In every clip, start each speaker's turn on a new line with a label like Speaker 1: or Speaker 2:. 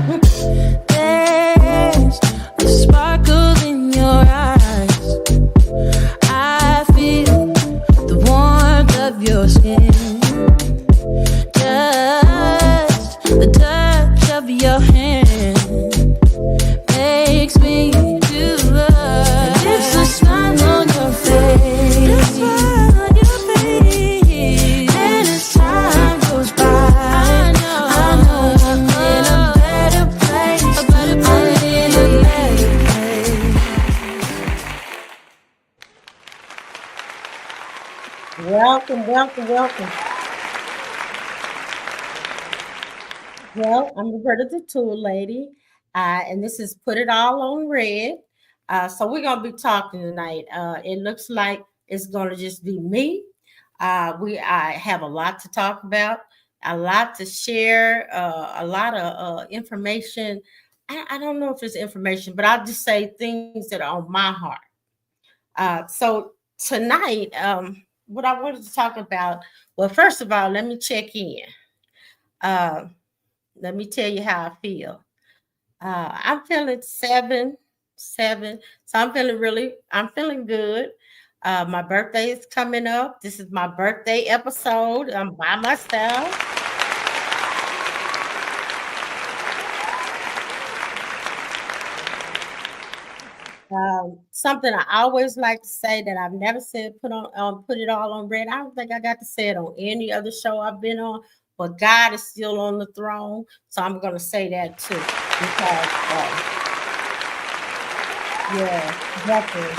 Speaker 1: There's a sparkle in your eyes. I feel the warmth of your skin. Just the touch of your hand makes me do the. And it's a smile on your face. And as time goes by, I know I'm in a better place. I'm in a better place.
Speaker 2: Welcome, welcome, welcome. Well, I'm Roberta the Tool Lady, and this is Put It All on Red. So we're gonna be talking tonight. It looks like it's gonna just be me. I have a lot to talk about, a lot to share, a lot of information. I don't know if it's information, but I'll just say things that are on my heart. So tonight, what I wanted to talk about. Well, first of all, let me check in. Uh, Let me tell you how I feel. I'm feeling seven. So I'm feeling good. My birthday is coming up. This is my birthday episode. I'm by myself. Something I always like to say that I've never said put it all on red. I don't think I got to say it on any other show I've been on, but God is still on the throne, so I'm gonna say that too because yeah, definitely.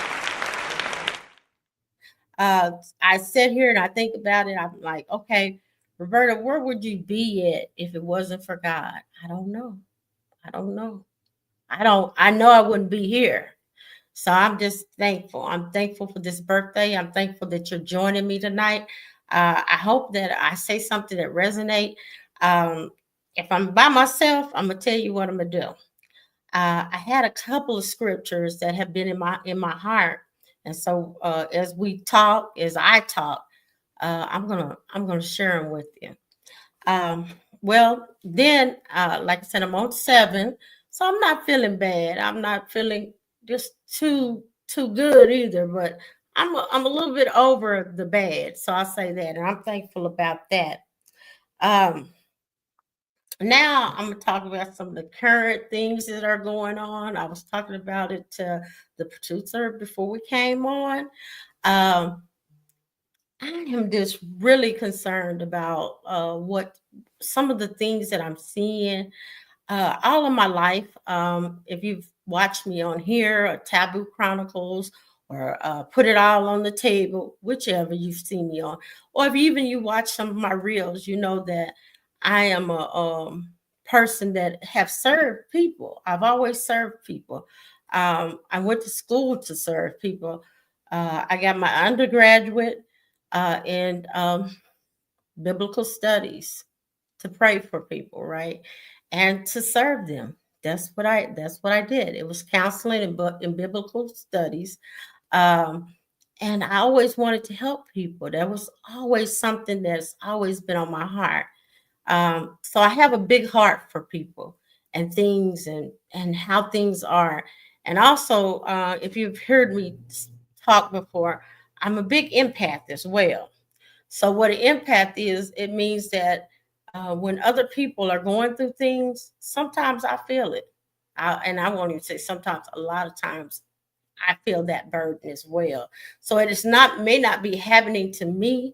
Speaker 2: I sit here and I think about it. I'm like, okay, Roberta, where would you be at if it wasn't for God? I don't know. I don't know. I know I wouldn't be here. So I'm just thankful. I'm thankful for this birthday. I'm thankful that you're joining me tonight. I hope that I say something that resonate. Um, if I'm by myself, I'm gonna tell you what I'm gonna do. I had a couple of scriptures that have been in my heart, and so as I talk, I'm gonna share them with you. Um, well, then, like I said, I'm on seven, so I'm not feeling bad. I'm not feeling just too good either, but I'm a little bit over the bad, so I'll say that, and I'm thankful about that. Um, Now I'm gonna talk about some of the current things that are going on. I was talking about it to the producer before we came on. Um, I am just really concerned about what some of the things that I'm seeing all of my life. If you've watched me on here, or Taboo Chronicles, or Put It All on the Table, whichever you've seen me on, or if even you watch some of my reels, you know that I am a person that have served people. I've always served people. I went to school to serve people. I got my undergraduate in biblical studies to pray for people, right? And to serve them. That's what I did. It was counseling in biblical studies. Um, and I always wanted to help people. That was always something that's always been on my heart. So I have a big heart for people and things and how things are. And also, if you've heard me talk before, I'm a big empath as well. So what an empath is, it means that when other people are going through things, sometimes I feel it. And I won't even say sometimes, a lot of times I feel that burden as well. So it is not may not be happening to me,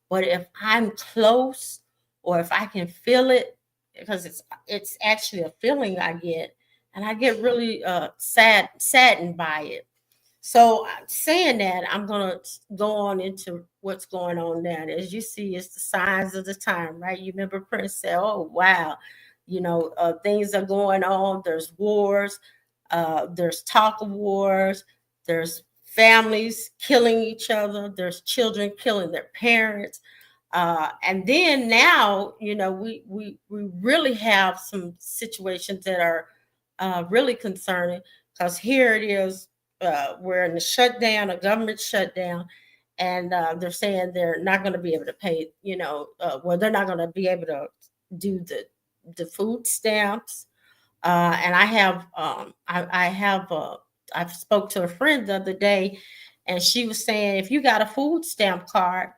Speaker 2: but if I'm close or if I can feel it, because it's actually a feeling I get, and I get really saddened by it. So saying that, I'm gonna go on into what's going on now. As you see, it's the signs of the time, right? You remember Prince said, "Oh wow, things are going on. There's wars. There's talk of wars. There's families killing each other. There's children killing their parents. And then now, we really have some situations that are really concerning because here it is we're in a shutdown, a government shutdown, and they're saying they're not going to be able to pay. They're not going to be able to do the food stamps. And I have I spoke to a friend the other day, and she was saying if you got a food stamp card,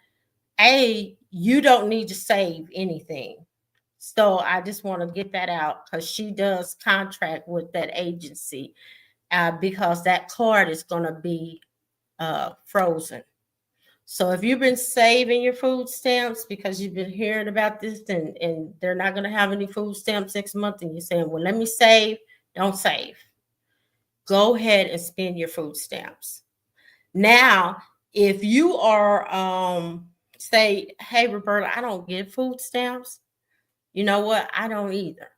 Speaker 2: you don't need to save anything. So I just want to get that out because she does contract with that agency, because that card is going to be frozen. So if you've been saving your food stamps because you've been hearing about this, and they're not going to have any food stamps next month, and you're saying, well, let me save, don't save. Go ahead and spend your food stamps. Now, if you are, say, hey, Roberta, I don't get food stamps. You know what? I don't either.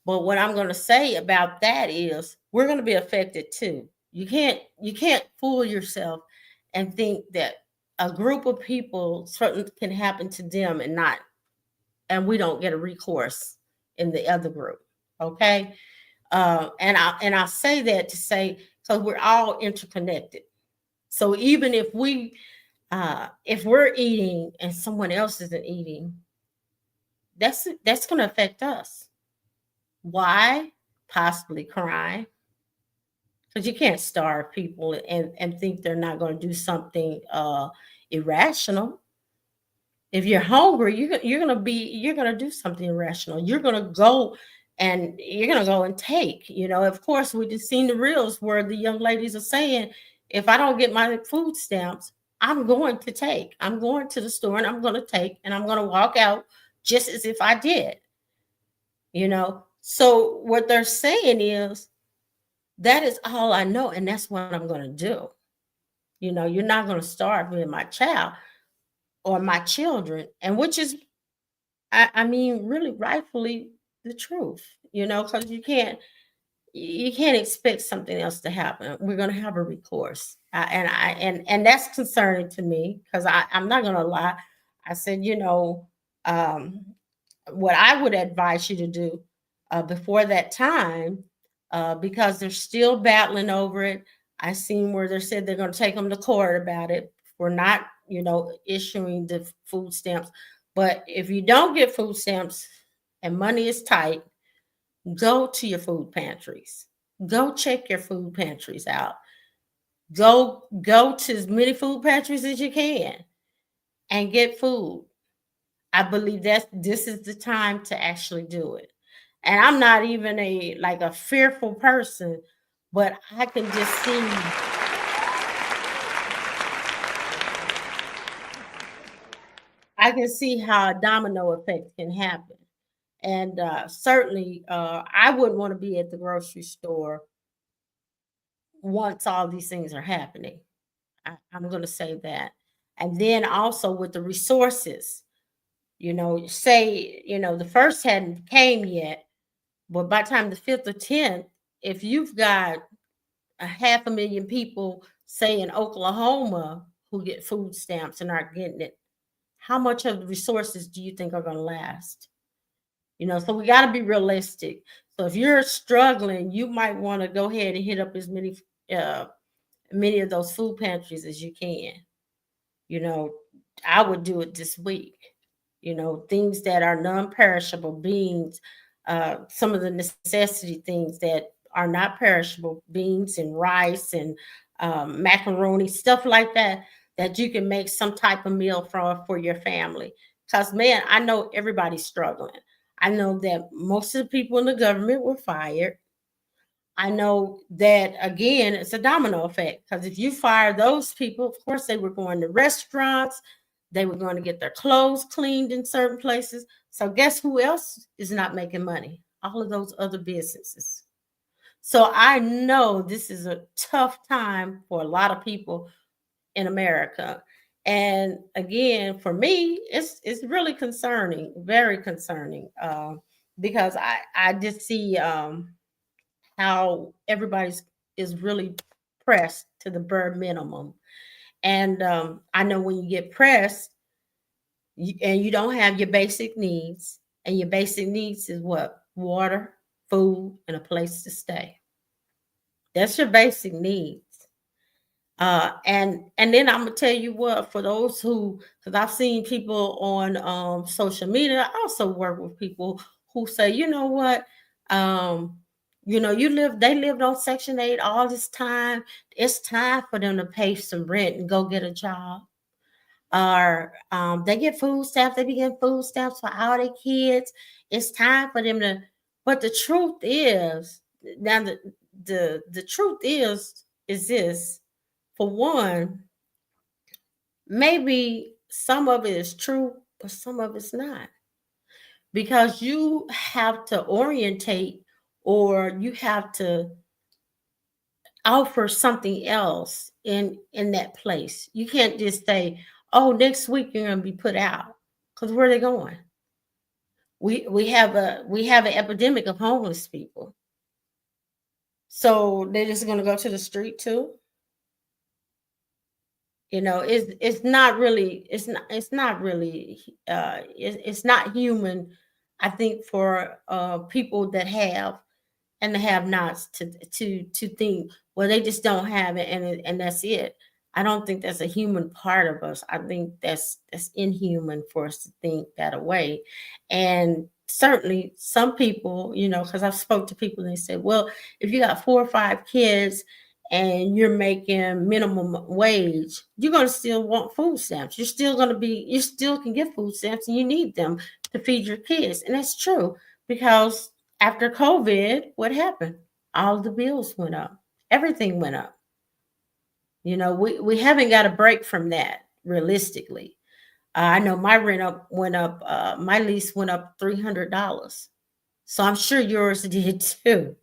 Speaker 2: But what I'm going to say about that is we're going to be affected too. You can't fool yourself and think that a group of people certain can happen to them and we don't get a recourse in the other group. Okay. And I say that to say because we're all interconnected. So even if we're eating and someone else isn't eating, that's going to affect us. Why? Possibly crime, because you can't starve people and think they're not going to do something irrational. If you're hungry, you're gonna do something irrational. You're gonna go and take. Of course, we just seen the reels where the young ladies are saying, if I don't get my food stamps, I'm going to take. I'm going to the store and I'm going to take, and I'm going to walk out just as if I did. So what they're saying is that is all I know, and that's what I'm going to do. You're not going to starve me and my child or my children, and which is, I mean, really rightfully the truth, because you can't expect something else to happen. We're going to have a recourse, and that's concerning to me because I'm not going to lie. I said, um, what I would advise you to do before that time, because they're still battling over it. I seen where they said they're going to take them to court about it for not, issuing the food stamps. But if you don't get food stamps and money is tight, go to your food pantries. Go check your food pantries out. Go to as many food pantries as you can and get food. I believe that this is the time to actually do it. And I'm not even a fearful person, but I can see how a domino effect can happen. And certainly, I wouldn't want to be at the grocery store once all these things are happening. I'm going to say that. And then also with the resources, say, the first hadn't came yet, but by the time the fifth or 10th, if you've got a 500,000 people, say in Oklahoma, who get food stamps and aren't getting it, how much of the resources do you think are going to last? So we got to be realistic. So if you're struggling, you might want to go ahead and hit up as uh, many of those food pantries as you can. You know, I would do it this week. Things that are non-perishable, beans, some of the necessity things that are not perishable, beans and rice and macaroni, stuff like that, that you can make some type of meal for your family. Because man, I know everybody's struggling. I know that most of the people in the government were fired. I know that again, it's a domino effect because if you fire those people, of course, they were going to restaurants, they were going to get their clothes cleaned in certain places. So, guess who else is not making money? All of those other businesses. So, I know this is a tough time for a lot of people in America. And again, for me, it's really concerning, very concerning, because I just see how everybody's is really pressed to the bare minimum. And I know when you get pressed and you don't have your basic needs, and your basic needs is what? Water, food, and a place to stay. That's your basic needs. And then I'm gonna tell you what, for those who, because I've seen people on social media, I also work with people who say, you know what? They lived on Section 8 all this time. It's time for them to pay some rent and go get a job. Or they get food stamps, they be getting food stamps for all their kids. It's time for them to, but the truth is, now the truth is this. For one, maybe some of it is true, but some of it's not. Because you have to orientate, or you have to offer something else in that place. You can't just say, "Oh, next week you're going to be put out," because where are they going? We have an epidemic of homeless people, so they're just going to go to the street too. It's not really it's not human. I think for people that have and the have-nots to think, well, they just don't have it, and that's it. I don't think that's a human part of us. I think that's inhuman for us to think that way. And certainly some people, because I've spoke to people and they said, well, if you got 4 or 5 kids and you're making minimum wage, you're going to still want food stamps. You still can get food stamps, and you need them to feed your kids. And that's true, because after COVID, what happened? All the bills went up. Everything went up. We haven't got a break from that realistically. I know my went up. My lease went up $300. So I'm sure yours did too.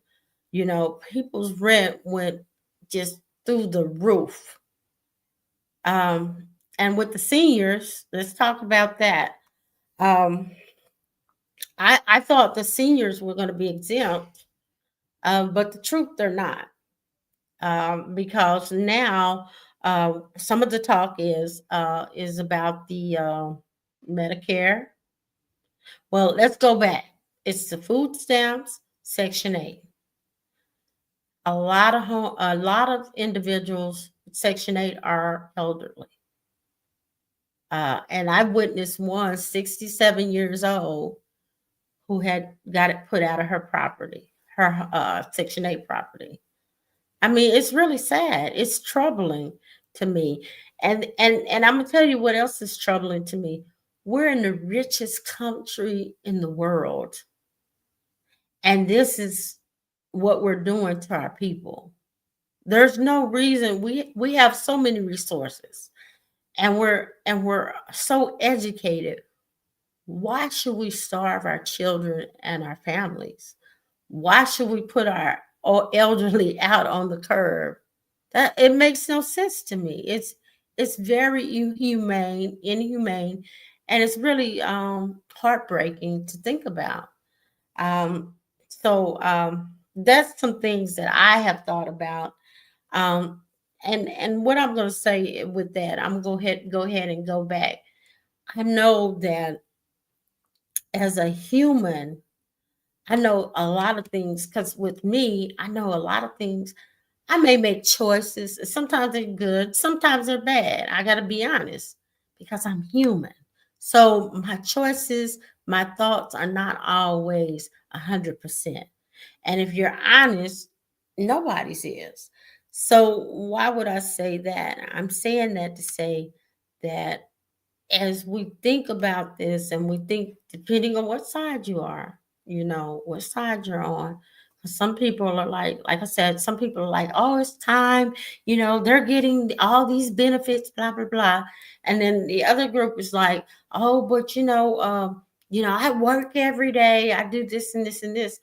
Speaker 2: People's rent went just through the roof. And with the seniors, let's talk about that. Um, I thought the seniors were going to be exempt, but the truth, they're not. Because now some of the talk is about the Medicare. Well, let's go back. It's the food stamps, Section 8. A lot of individuals Section 8 are elderly. And I witnessed one 67 years old who had got it put out of her property, her Section 8 property. I mean, it's really sad. It's troubling to me. And I'm gonna tell you what else is troubling to me. We're in the richest country in the world, and this is what we're doing to our people. There's no reason. We have so many resources, and we're so educated. Why should we starve our children and our families? Why should we put our elderly out on the curb? That it makes no sense to me. It's very inhumane, and it's really heartbreaking to think about. Um, so that's some things that I have thought about. Um, and what I'm going to say with that, I'm going to go ahead and go back. I know that as a human, I know a lot of things, because with me, I know a lot of things. I may make choices. Sometimes they're good, sometimes they're bad. I got to be honest, because I'm human. So my choices, my thoughts are not always 100%. And if you're honest, nobody's is. So why would I say that? I'm saying that to say that as we think about this, and we think, depending on what side you are, what side you're on. Some people are like I said, some people are like, oh, it's time, they're getting all these benefits, blah, blah, blah. And then the other group is like, oh, but I work every day, I do this and this and this.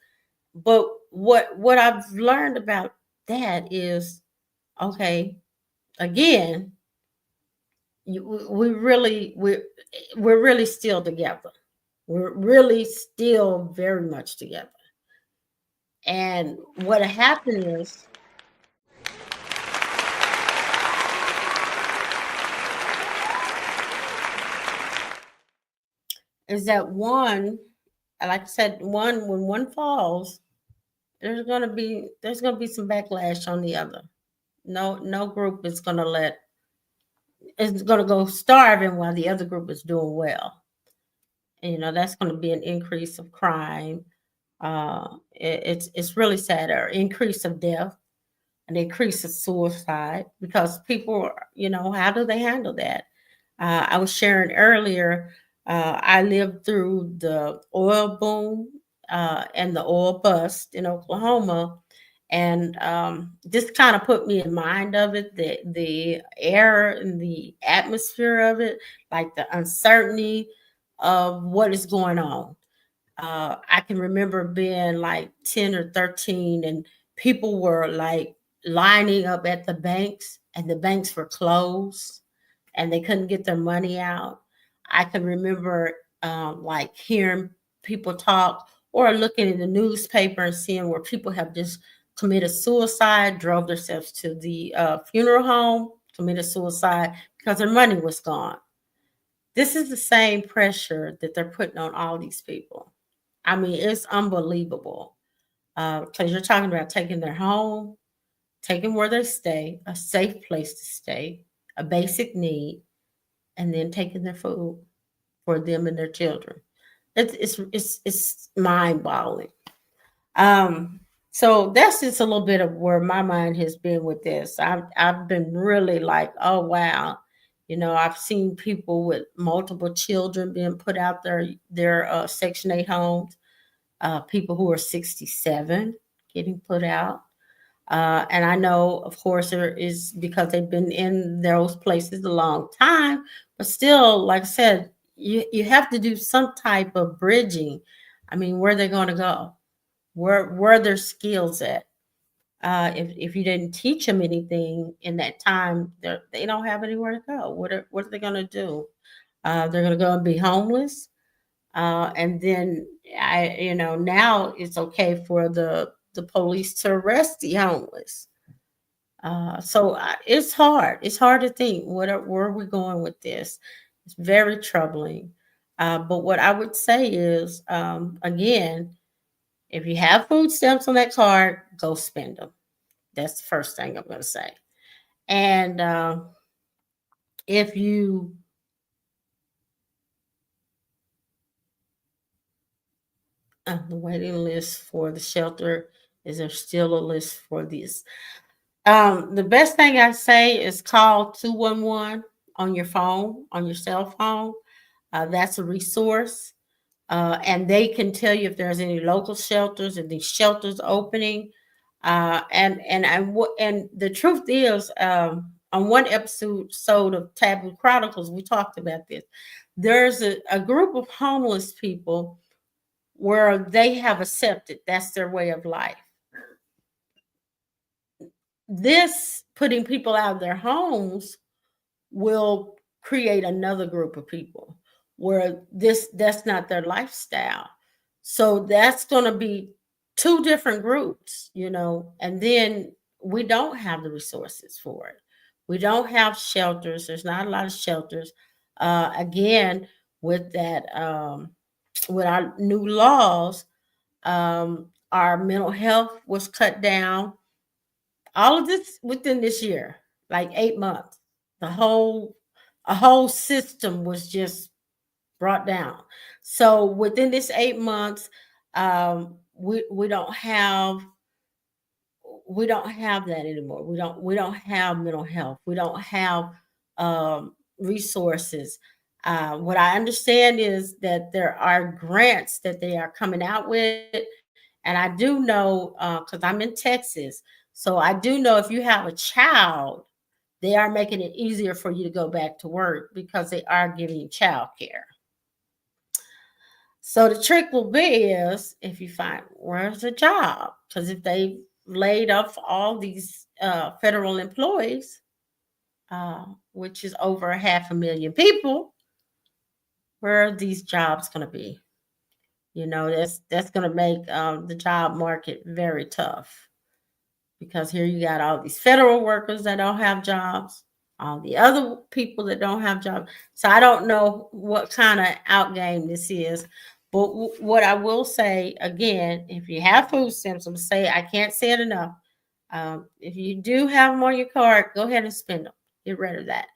Speaker 2: But what I've learned about that is, okay, again, we're really still together. We're really still very much together. And what happened is that one, like I said, when one falls, there's gonna be some backlash on the other. No group is gonna go starving while the other group is doing well. And, that's going to be an increase of crime. It's really sad. Or increase of death, an increase of suicide because people, how do they handle that? I was sharing earlier. I lived through the oil boom and the oil bust in Oklahoma, and this kind of put me in mind of it. The air and the atmosphere of it, like the uncertainty of what is going on. I can remember being like 10 or 13, and people were like lining up at the banks, and the banks were closed and they couldn't get their money out. I can remember like hearing people talk or looking in the newspaper and seeing where people have just committed suicide, drove themselves to the funeral home, committed suicide because their money was gone. This is the same pressure that they're putting on all these people. I mean, it's unbelievable. Because you're talking about taking their home, taking where they stay, a safe place to stay, a basic need, and then taking their food for them and their children. It's mind boggling. Um, so that's just a little bit of where my mind has been with this. I've been really like, oh wow, I've seen people with multiple children being put out their Section 8 homes, people who are 67 getting put out. And I know, of course, there is because they've been in those places a long time, but still, like I said, you have to do some type of bridging. I mean, where are they going to go? Where are their skills at? If you didn't teach them anything in that time, they don't have anywhere to go. What are they going to do? They're going to go and be homeless. And then now it's okay for the police to arrest the homeless. It's hard. It's hard to think where are we going with this. It's very troubling. But what I would say is, again, if you have food stamps on that card, go spend them. That's the first thing I'm going to say. And if you the waiting list for the shelter, is there still a list for this? The best thing I say is call 211 on your phone, on your cell phone. That's a resource. And they can tell you if there's any local shelters and these shelters opening. And the truth is, on one episode of Taboo Chronicles, we talked about this. There's a group of homeless people where they have accepted that's their way of life. This putting people out of their homes will create another group of people where that's not their lifestyle. So that's going to be two different groups, and then we don't have the resources for it. We don't have shelters. There's not a lot of shelters. Again, with that, with our new laws, our mental health was cut down. All of this within this year, like 8 months. The whole a whole system was just brought down. So within this 8 months, we don't have that anymore. We don't have mental health. We don't have resources. What I understand is that there are grants that they are coming out with, and I do know because I'm in Texas, so I do know if you have a child, they are making it easier for you to go back to work because they are giving you child care. So the trick will be is if you find where's a job, because if they laid off all these federal employees, which is over 500,000 people, where are these jobs going to be? That's going to make the job market very tough because here you got all these federal workers that don't have jobs, all the other people that don't have jobs. So I don't know what kind of outgame this is. But what I will say again, if you have food stamps, I'm say I can't say it enough. If you do have them on your card, go ahead and spend them. Get rid of that.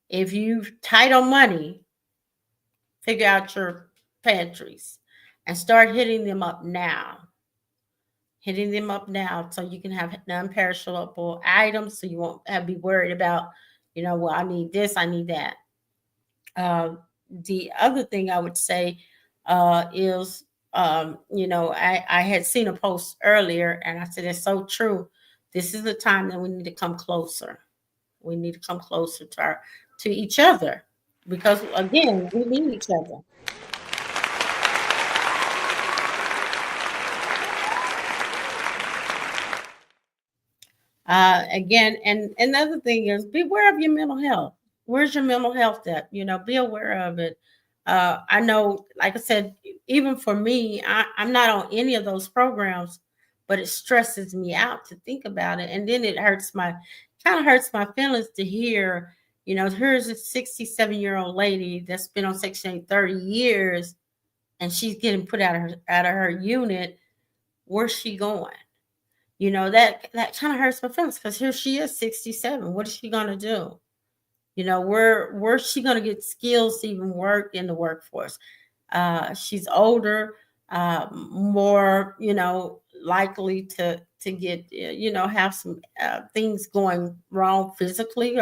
Speaker 2: If you tight on money, figure out your pantries and start hitting them up now. Hitting them up now so you can have non-perishable items, so you won't have be worried about, well, I need this, I need that. Uh, the other thing I would say is, I had seen a post earlier, and I said it's so true. This is the time that we need to come closer. We need to come closer to each other, because again, we need each other. Again, and another thing is, be aware of your mental health. Where's your mental health at? Be aware of it. I know, like I said, even for me, I'm not on any of those programs, but it stresses me out to think about it, and then it kind of hurts my feelings to hear. Here's a 67-year-old lady that's been on Section 8 30 years, and she's getting put out of her unit. Where's she going? That kind of hurts my feelings, because here she is, 67. What is she gonna do? Where's she gonna get skills to even work in the workforce? She's older, more, likely to get, have some things going wrong physically,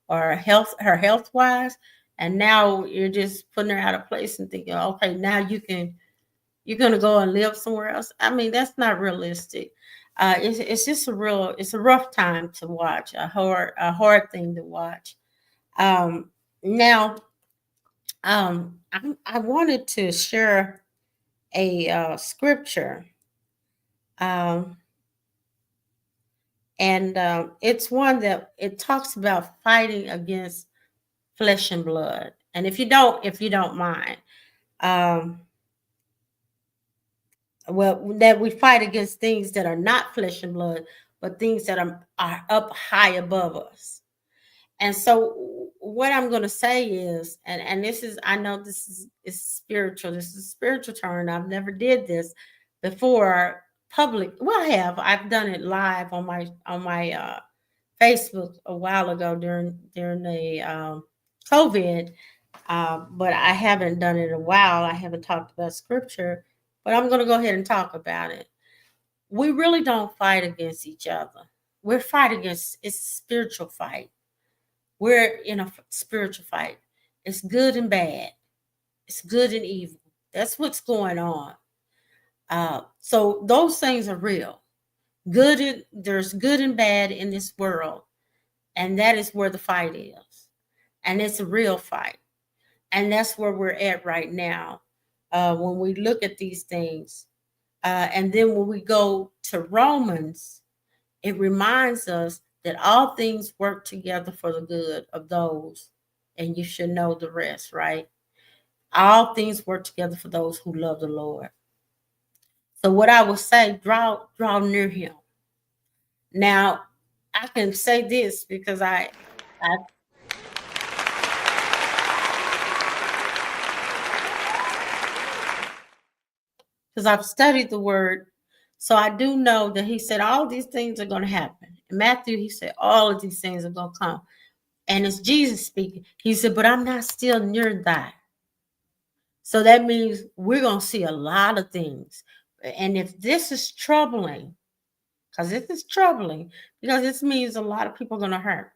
Speaker 2: or health wise. And now you're just putting her out of place and thinking, okay, now you're gonna go and live somewhere else. I mean, that's not realistic. It's just it's a rough time to watch, a hard thing to watch. Now, I wanted to share a scripture, um, and it's one that it talks about fighting against flesh and blood. And if you don't mind, um, well, that we fight against things that are not flesh and blood, but things that are up high above us. And so what I'm going to say is, and this is, I know is spiritual. This is a spiritual turn. I've never did this before public. Well, I've done it live on my Facebook a while ago during the COVID, but I haven't done it in a while. I haven't talked about scripture, but I'm going to go ahead and talk about it. We really don't fight against each other. We're fighting against, it's a spiritual fight. We're in a spiritual fight. It's good and bad. It's good and evil. That's what's going on. So those things are real. There's good and bad in this world, and that is where the fight is, and it's a real fight, and that's where we're at right now. When we look at these things, and then when we go to Romans, it reminds us that all things work together for the good of those, and you should know the rest, right? All things work together for those who love the Lord. So what I would say, draw near him. Now, I can say this because I because I've studied the word. So I do know that he said all these things are going to happen. In Matthew, he said all of these things are going to come. And it's Jesus speaking. He said, but I'm not still near thy. So that means we're going to see a lot of things. And if this is troubling, because this is troubling, because this means a lot of people are going to hurt.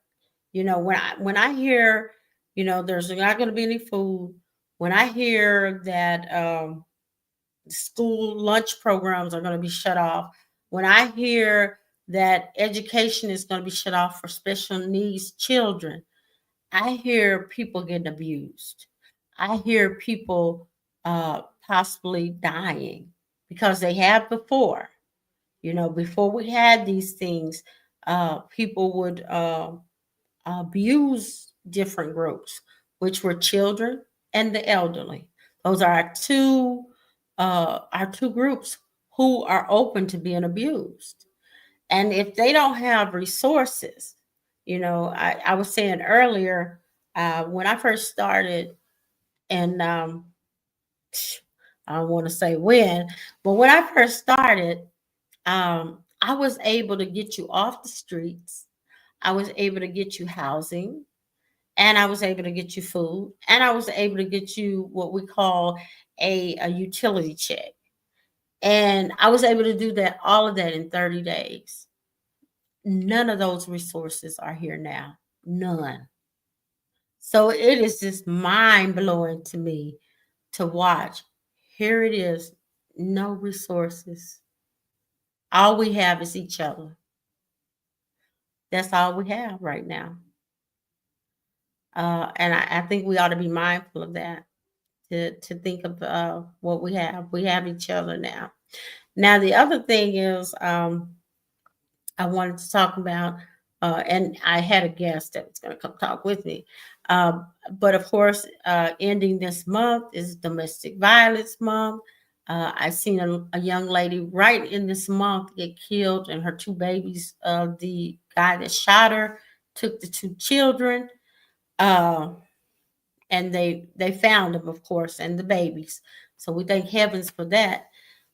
Speaker 2: When I hear, there's not going to be any food, when I hear that school lunch programs are going to be shut off, when I hear that education is going to be shut off for special needs children, I hear people getting abused. I hear people possibly dying because they have before. Before we had these things, people would abuse different groups, which were children and the elderly. Those are our two groups who are open to being abused. And if they don't have resources, I was saying earlier, when I first started, and I don't want to say when, but when I first started, I was able to get you off the streets. I was able to get you housing, and I was able to get you food, and I was able to get you what we call a utility check. And I was able to do that, all of that in 30 days. None of those resources are here now. None. So it is just mind blowing to me to watch. Here it is, no resources. All we have is each other. That's all we have right now. And I think we ought to be mindful of that. To think of what we have. We have each other now. Now the other thing is, I wanted to talk about, and I had a guest that was going to come talk with me. But of course, ending this month is Domestic Violence Month. I seen a young lady right in this month get killed, and her two babies. The guy that shot her took the two children, uh, and they found them, of course, and the babies. So we thank heavens for that.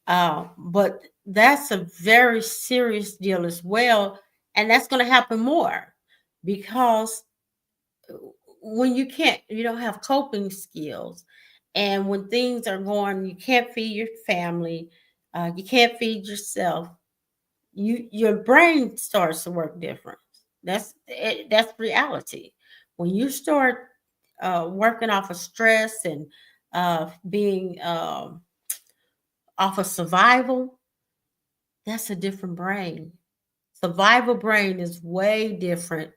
Speaker 2: But that's a very serious deal as well. And that's going to happen more because when you don't have coping skills. And when things are going, you can't feed your family, you can't feed yourself, your brain starts to work different. That's reality. When you start working off of stress and being off of survival, that's a different brain. Survival brain is way different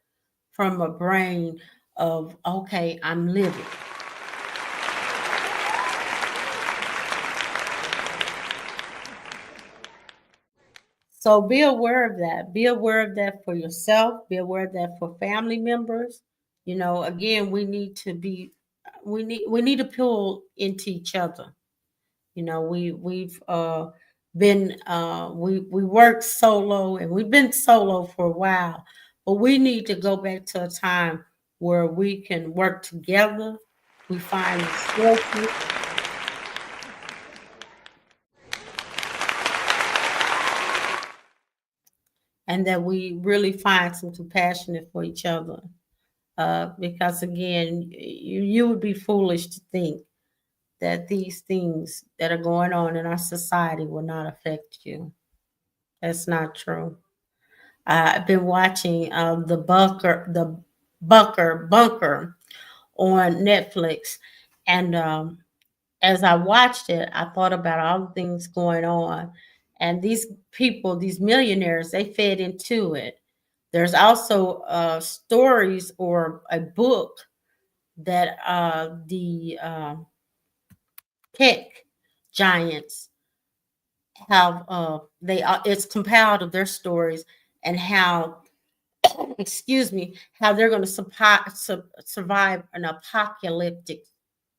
Speaker 2: from a brain of, okay, I'm living. So be aware of that. Be aware of that for yourself. Be aware of that for family members. Again, we need to pull into each other. We've been we worked solo, and we've been solo for a while, but we need to go back to a time where we can work together. We find resources, and that we really find some compassion for each other. Because again, you would be foolish to think that these things that are going on in our society will not affect you. That's not true. I've been watching the Bunker on Netflix, and as I watched it, I thought about all the things going on, and these people, these millionaires, they fed into it. There's also stories or a book that the tech giants have. It's compiled of their stories and how, excuse me, how they're going to survive an apocalyptic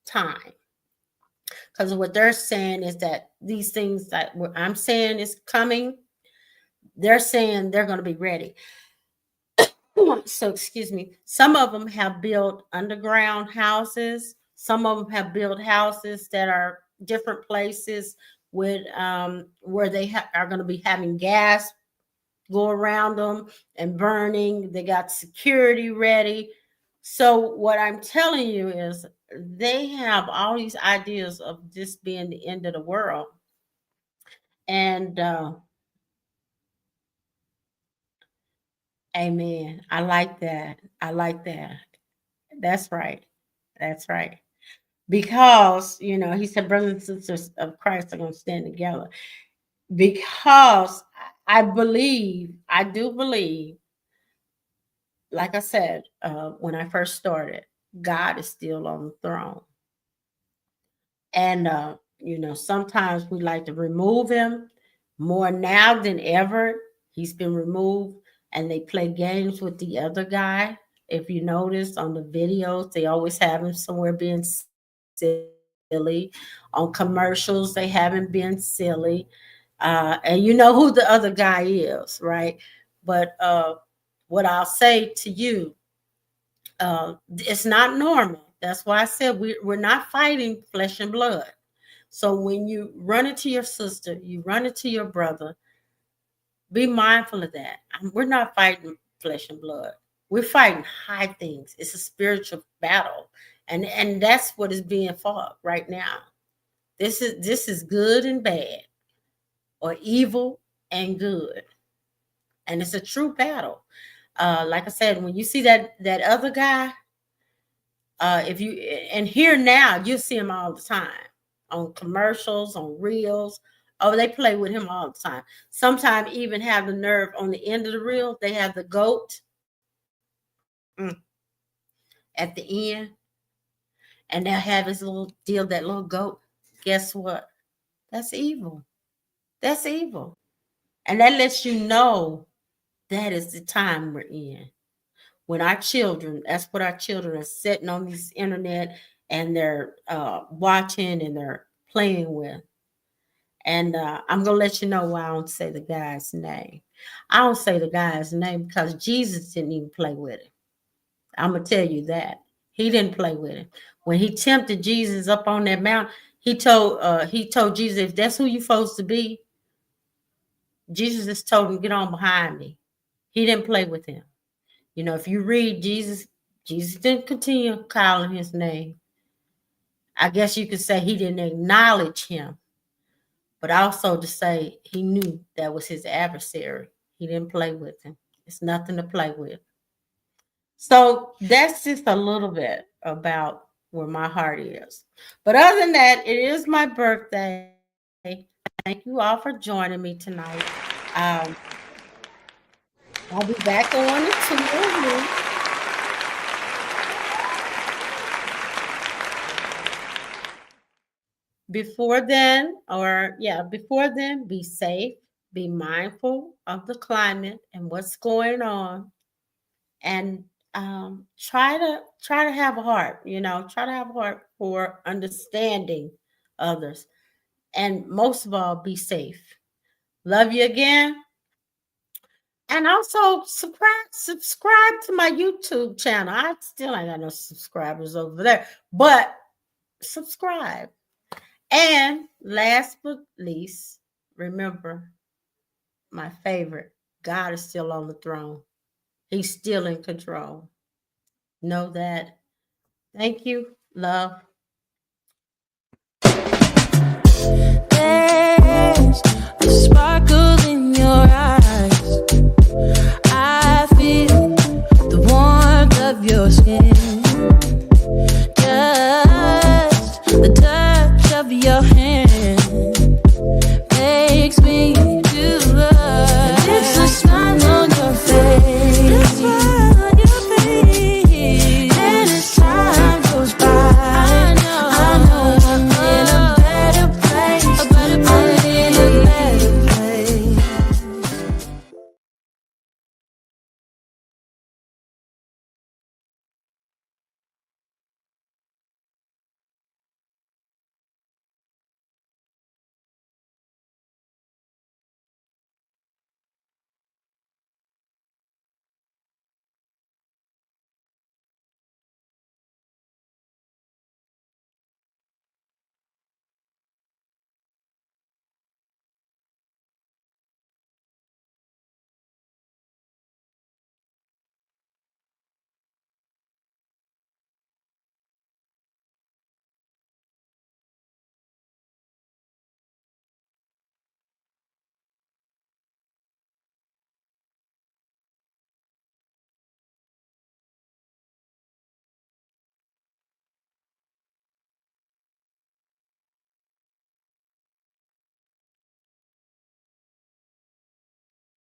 Speaker 2: time. Because what they're saying is that these things that what I'm saying is coming, they're saying they're going to be ready. So, excuse me, some of them have built underground houses. Some of them have built houses that are different places with where they are going to be having gas go around them and burning. They got security ready. So what I'm telling you is they have all these ideas of this being the end of the world. And amen. I like that. I like that. That's right. That's right. Because, he said, brothers and sisters of Christ are going to stand together. Because I do believe, like I said, when I first started, God is still on the throne. And, sometimes we like to remove him more now than ever. He's been removed, and they play games with the other guy. If you notice on the videos, they always have him somewhere being silly. On commercials, they haven't been silly. And you know who the other guy is, right? But what I'll say to you, it's not normal. That's why I said we're not fighting flesh and blood. So when you run into your sister, you run into your brother, be mindful of that. We're not fighting flesh and blood. We're fighting high things. It's a spiritual battle. And that's what is being fought right now. This is good and bad, or evil and good. And it's a true battle. Like I said, when you see that other guy, if you and here now, you'll see him all the time on commercials, on reels. Oh, they play with him all the time. Sometimes even have the nerve on the end of the reel. They have the goat mm, at the end, and they'll have his little deal, that little goat. Guess what? That's evil. That's evil. And that lets you know that is the time we're in. When our children, that's what our children are sitting on this internet, and they're watching and they're playing with. And I'm going to let you know why I don't say the guy's name. I don't say the guy's name because Jesus didn't even play with it. I'm going to tell you that. He didn't play with it. When he tempted Jesus up on that mountain, he told Jesus, if that's who you're supposed to be, Jesus just told him, get on behind me. He didn't play with him. You know, if you read Jesus, Jesus didn't continue calling his name. I guess you could say he didn't acknowledge him, but also to say he knew that was his adversary. He didn't play with him. It's nothing to play with. So that's just a little bit about where my heart is. But other than that, it is my birthday. Thank you all for joining me tonight. Um, I'll be back on the tour. Before then, be safe, be mindful of the climate and what's going on, and try to have a heart. Try to have a heart for understanding others, and most of all, be safe. Love you again. And also subscribe to my YouTube channel. I still ain't got no subscribers over there, but subscribe. And last but least, remember my favorite, God is still on the throne. He's still in control. Know that. Thank you. Love.